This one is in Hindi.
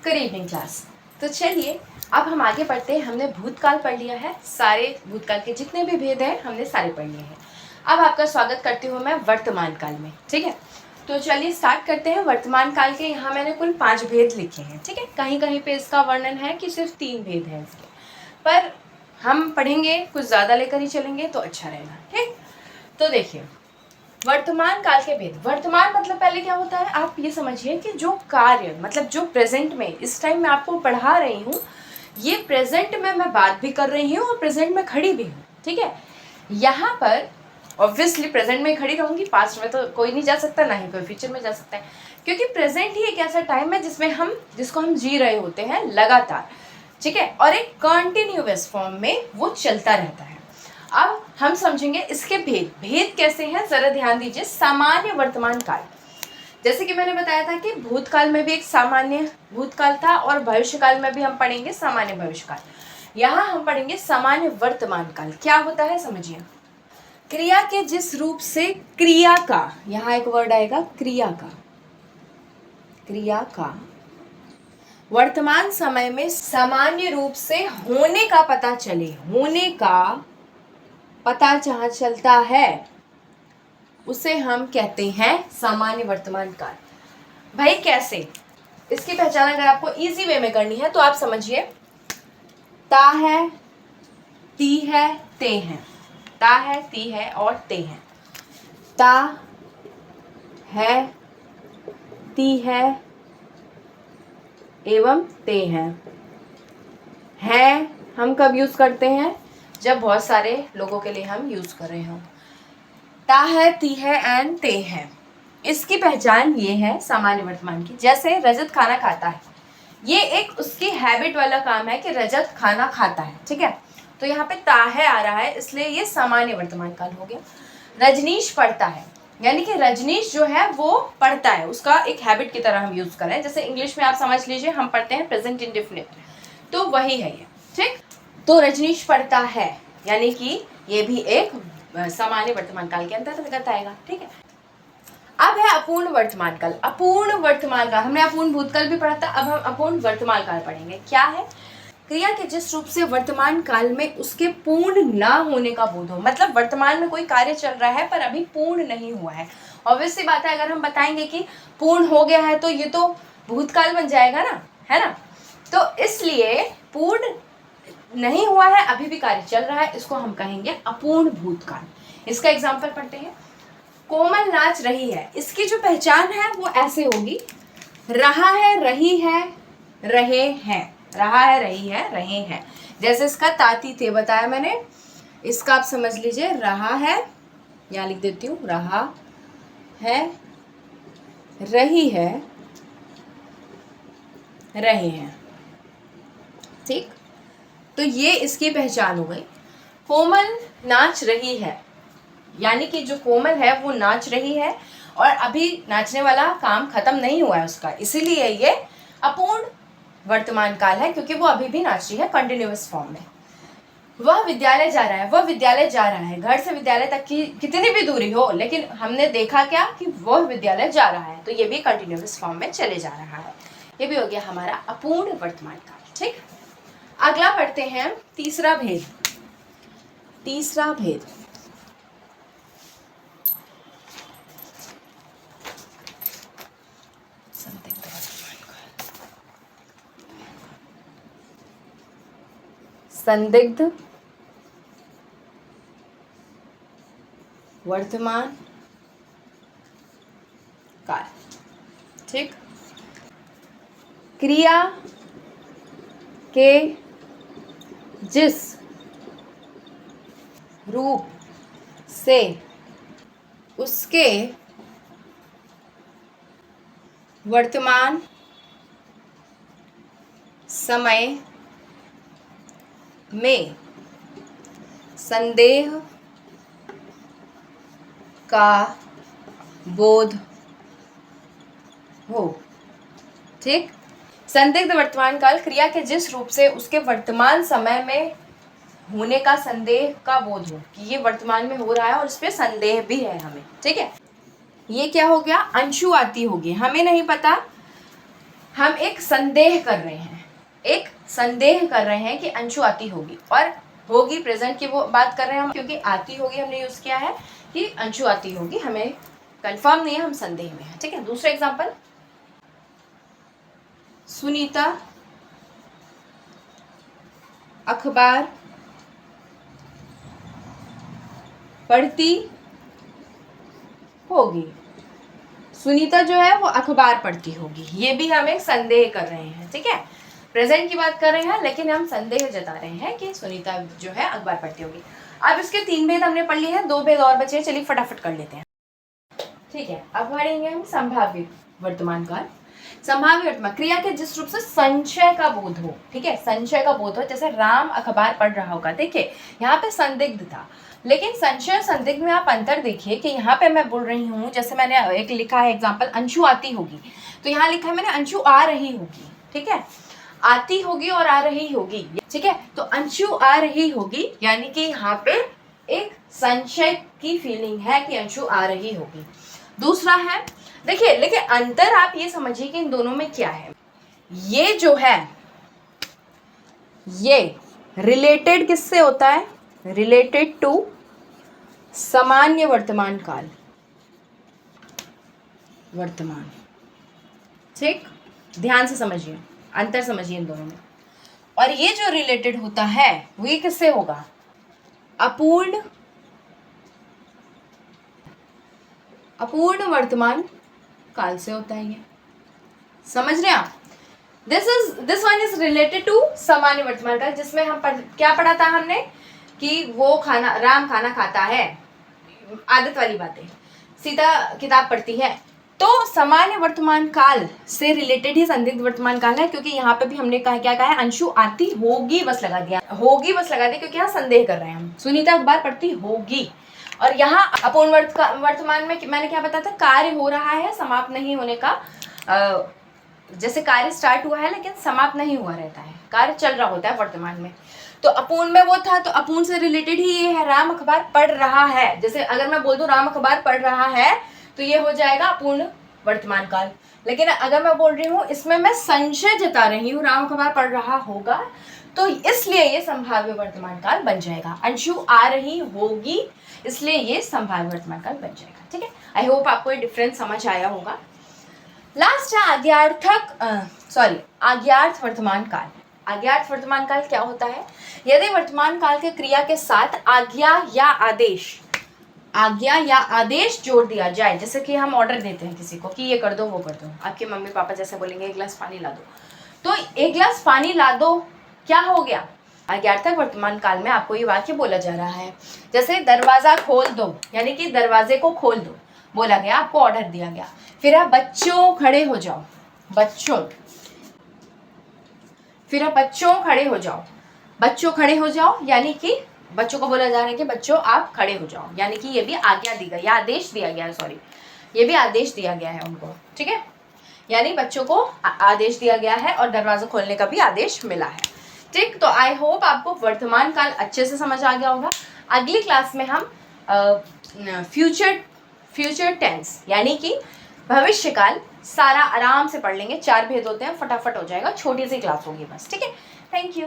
Good evening class. तो चलिए अब हम आगे बढ़ते हैं। हमने भूतकाल पढ़ लिया है, सारे भूतकाल के जितने भी भेद हैं हमने सारे पढ़ लिए हैं। अब आपका स्वागत करती हूँ मैं वर्तमान काल में। ठीक है, तो चलिए स्टार्ट करते हैं। वर्तमान काल के यहाँ मैंने कुल 5 भेद लिखे हैं। ठीक है, कहीं कहीं पे इसका वर्णन है कि सिर्फ 3 भेद हैं इसके, पर हम पढ़ेंगे कुछ ज़्यादा लेकर ही चलेंगे तो अच्छा रहेगा। ठीक, तो देखिए वर्तमान काल के भेद। वर्तमान मतलब पहले क्या होता है, आप ये समझिए कि जो कार्य मतलब जो प्रेजेंट में इस टाइम मैं आपको पढ़ा रही हूँ, ये प्रेजेंट में मैं बात भी कर रही हूँ और प्रेजेंट में खड़ी भी हूँ। ठीक है, यहाँ पर ऑब्वियसली प्रेजेंट में खड़ी रहूँगी, पास्ट में तो कोई नहीं जा सकता, ना ही कोई फ्यूचर में जा सकता है, क्योंकि प्रेजेंट ही एक ऐसा टाइम है जिसको हम जी रहे होते हैं लगातार। ठीक है, और एक कंटिन्यूअस फॉर्म में वो चलता रहता है। अब हम समझेंगे इसके भेद। भेद कैसे हैं जरा ध्यान दीजिए। सामान्य वर्तमान काल, जैसे कि मैंने बताया था कि भूतकाल में भी एक सामान्य भूतकाल था और भविष्यकाल में भी हम पढ़ेंगे सामान्य भविष्यकाल। यहाँ हम पढ़ेंगे सामान्य वर्तमान काल। क्या होता है समझिए, क्रिया के जिस रूप से क्रिया का, यहाँ एक वर्ड आएगा क्रिया का, क्रिया का वर्तमान समय में सामान्य रूप से होने का पता चले, होने का पता जहाँ चलता है उसे हम कहते हैं सामान्य वर्तमान काल। भाई कैसे, इसकी पहचान अगर आपको इजी वे में करनी है तो आप समझिए, ता है, ती है, ते हैं। ता है, ती है और ते हैं। ता है, ती है एवं ते हैं। है हम कब यूज करते हैं, जब बहुत सारे लोगों के लिए हम यूज कर रहे हो। ता है, ती है एंड ते हैं, इसकी पहचान ये है सामान्य वर्तमान की। जैसे रजत खाना खाता है, ये एक उसकी हैबिट वाला काम है कि रजत खाना खाता है। ठीक है, तो यहाँ पे ता है आ रहा है, इसलिए ये सामान्य वर्तमान काल हो गया। रजनीश पढ़ता है, यानी कि रजनीश जो है वो पढ़ता है, उसका एक हैबिट की तरह हम यूज कर रहे हैं। जैसे इंग्लिश में आप समझ लीजिए हम पढ़ते हैं प्रेजेंट इंडेफिनिट, तो वही है ये। ठीक, तो रजनीश पढ़ता है यानी कि ये भी एक सामान्य वर्तमान काल के अंतर्गत आएगा। ठीक है, अब है अपूर्ण वर्तमान काल। अपूर्ण वर्तमान काल, हमने अपूर्ण भूतकाल भी पढ़ा था, अब हम अपूर्ण वर्तमान काल पढ़ेंगे। क्या है, क्रिया के जिस रूप से वर्तमान काल में उसके पूर्ण ना होने का बोध हो। मतलब वर्तमान में कोई कार्य चल रहा है पर अभी पूर्ण नहीं हुआ है। ऑब्वियसली बात है, अगर हम बताएंगे कि पूर्ण हो गया है तो ये तो भूतकाल बन जाएगा ना, है ना। तो इसलिए पूर्ण नहीं हुआ है, अभी भी कार्य चल रहा है, इसको हम कहेंगे अपूर्ण भूतकाल। इसका एग्जाम्पल पढ़ते हैं। कोमल नाच रही है, इसकी जो पहचान है वो ऐसे होगी, रहा है, रही है, रहे हैं। रहा है, रही है, रहे हैं। जैसे इसका ताती थे बताया मैंने, इसका आप समझ लीजिए, रहा है, यहाँ लिख देती हूँ, रहा है, रही है, रहे हैं। ठीक, तो ये इसकी पहचान हो गई। कोमल नाच रही है, यानी कि जो कोमल है वो नाच रही है और अभी नाचने वाला काम खत्म नहीं हुआ है उसका, इसीलिए ये अपूर्ण वर्तमान काल है, क्योंकि वो अभी भी नाच रही है कंटिन्यूअस फॉर्म में। वह विद्यालय जा रहा है, वह विद्यालय जा रहा है, घर से विद्यालय तक की कितनी भी दूरी हो, लेकिन हमने देखा क्या कि वह विद्यालय जा रहा है, तो ये भी कंटिन्यूअस फॉर्म में चले जा रहा है। ये भी हो गया हमारा अपूर्ण वर्तमान काल। ठीक, अगला पढ़ते हैं तीसरा भेद। तीसरा भेद, संदिग्ध वर्तमान काल। ठीक, क्रिया के जिस रूप से उसके वर्तमान समय में संदेह का बोध हो। ठीक, संदिग्ध वर्तमान काल, क्रिया के जिस रूप से उसके वर्तमान समय में होने का संदेह का बोध हो कि ये वर्तमान में हो रहा है और इस पे संदेह भी है हमें। ठीक है, ये क्या हो गया, अंशुआती होगी, हमें नहीं पता हम एक संदेह कर रहे हैं, एक संदेह कर रहे हैं कि अंशु आती होगी, और होगी प्रेजेंट की वो बात कर रहे हैं हम, क्योंकि आती होगी हमने यूज़ किया है कि अंशु आती होगी, हमें कंफर्म नहीं है, हम संदेह में हैं। ठीक है, दूसरा एग्जांपल, सुनीता अखबार पढ़ती होगी। सुनीता जो है वो अखबार पढ़ती होगी, ये भी हम एक संदेह कर रहे हैं। ठीक है, प्रेजेंट की बात कर रहे हैं लेकिन हम संदेह जता रहे हैं कि सुनीता जो है अखबार पढ़ती होगी। अब इसके 3 भेद हमने पढ़ लिए हैं, 2 भेद और बचे हैं, चलिए फटाफट कर लेते हैं। ठीक है, अब पढ़ेंगे हम संभाव्य वर्तमान काल। संभाव्य वर्तमान क्रिया के जिस रूप से संशय का बोध हो, ठीक है, संशय का बोध हो, जैसे राम अखबार पढ़ रहा होगा। देखिए यहाँ पे संदिग्ध था, लेकिन संशय और संदिग्ध में आप अंतर देखिए कि यहाँ पे मैं बोल रही हूँ, जैसे मैंने एक लिखा है एग्जाम्पल, अंशु आती होगी, तो यहाँ लिखा है मैंने अंशु आ रही होगी। ठीक है, आती होगी और आ रही होगी। ठीक है, तो अंशु आ रही होगी यानी कि यहाँ पे एक संशय की फीलिंग है कि अंशु आ रही होगी। दूसरा है, देखिए लेकिन अंतर आप ये समझिए कि इन दोनों में क्या है। ये जो है ये रिलेटेड किससे होता है, रिलेटेड टू सामान्य वर्तमान काल, वर्तमान। ठीक, ध्यान से समझिए, अंतर समझिए इन दोनों में। और ये जो रिलेटेड होता है वो ये किससे होगा, अपूर्ण वर्तमान काल से होता है। ये समझ रहे हैं आप, this one is related to सामान्य वर्तमान काल, जिसमें हम क्या पढ़ा था हमने कि वो राम खाना खाता है, आदत वाली बातें, सीता किताब पढ़ती है। तो सामान्य वर्तमान काल से रिलेटेड ही संदिग्ध वर्तमान काल है, क्योंकि यहाँ पे भी हमने क्या कहा है, अंशु आती होगी बस लगा दिया, होगी बस लगा दिया, क्योंकि यहाँ संदेह कर रहे हैं हम, सुनीता अखबार पढ़ती होगी। और यहाँ अपूर्ण वर्तमान में मैंने क्या बताया था, कार्य हो रहा है, समाप्त नहीं होने का, जैसे कार्य स्टार्ट हुआ है लेकिन समाप्त नहीं हुआ रहता है, कार्य चल रहा होता है वर्तमान में। तो अपूर्ण में वो था, तो अपूर्ण से रिलेटेड ही ये है, राम अखबार पढ़ रहा है। जैसे अगर मैं बोल दूं राम अखबार पढ़ रहा है तो ये हो जाएगा अपूर्ण वर्तमान काल। लेकिन अगर मैं बोल रही हूँ, इसमें मैं संशय जता रही हूँ राम अखबार पढ़ रहा होगा, तो इसलिए ये संभाव्य वर्तमान काल बन जाएगा। अंशु आ रही होगी, इसलिए ये संभाव्य वर्तमान काल बन जाएगा। ठीक है, आई होप आपको ये डिफरेंस समझ आया होगा। लास्ट है आज्ञार्थ वर्तमान काल। आज्ञार्थ वर्तमान काल क्या होता है, यदि वर्तमान काल के क्रिया के साथ आज्ञा या आदेश जोड़ दिया जाए, जैसे कि हम ऑर्डर देते हैं किसी को कि ये कर दो वो कर दो, आपके मम्मी पापा जैसे बोलेंगे 1 गिलास पानी ला दो, तो 1 गिलास पानी ला दो क्या हो गया, आज्ञार्थक वर्तमान काल में आपको ये वाक्य बोला जा रहा है। जैसे दरवाजा खोल दो, यानी कि दरवाजे को खोल दो बोला गया, आपको ऑर्डर दिया गया। फिर आप बच्चों खड़े हो जाओ, बच्चों खड़े हो जाओ, यानी कि बच्चों को बोला जा रहा है कि बच्चों आप खड़े हो जाओ, यानी कि ये भी आज्ञा दी गई, आदेश दिया गया है, सॉरी ये भी आदेश दिया गया है उनको। ठीक है, यानी बच्चों को आदेश दिया गया है और दरवाजा खोलने का भी आदेश मिला है। ठीक, तो आई होप आपको वर्तमान काल अच्छे से समझ आ गया होगा। अगली क्लास में हम फ्यूचर टेंस यानी कि भविष्य काल सारा आराम से पढ़ लेंगे, 4 भेद होते हैं, फटाफट हो जाएगा, छोटी सी क्लास होगी बस। ठीक है, थैंक यू।